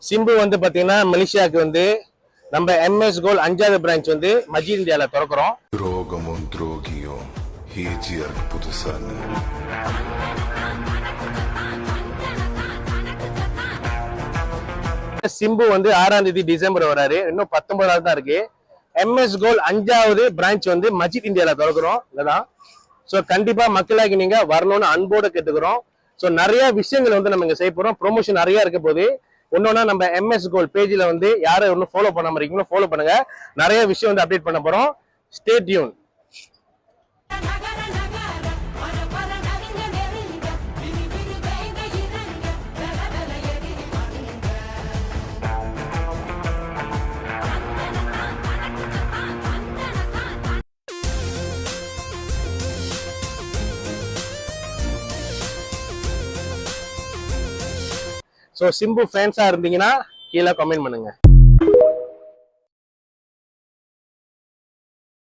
சிம்பு வந்து பாத்தீங்கன்னா மலேசியாவுக்கு வந்து நம்ம எம்எஸ் கோல்ட் 5வது பிரான்ச் வந்து மஜீத் இந்தியால திறக்கிறோம். துரோகமும் துரோகியும் ஹேஜியருக்கு புதுசான சிம்பு வந்து 6ஆம் தேதி டிசம்பர் வராரு. இன்னும் 19வது தான் இருக்கு. எம்எஸ் கோல்ட் 5வது பிரான்ச் வந்து மஜீத் இந்தியால திறக்கிறோம். இதுதான். ஸோ கண்டிப்பா மக்களாகி நீங்க வரணும்னு அன்போடு கேட்டுக்கிறோம். ஸோ நிறைய விஷயங்கள் வந்து நம்ம இங்க செய்ய போறோம். ப்ரொமோஷன் நிறைய இருக்க போது ஒன்னொன்னா நம்ம எம்எஸ் கோல்ட் பேஜ்ல வந்து யாரை ஒன்னும் ஃபாலோ பண்ணாம இருக்கீங்களோ ஃபாலோ பண்ணுங்க. நிறைய விஷயம் வந்து அப்டேட் பண்ண போறோம். Stay tune. ஸோ சிம்பு ஃபேன்ஸா இருந்தீங்கன்னா கீழே கமெண்ட் பண்ணுங்க.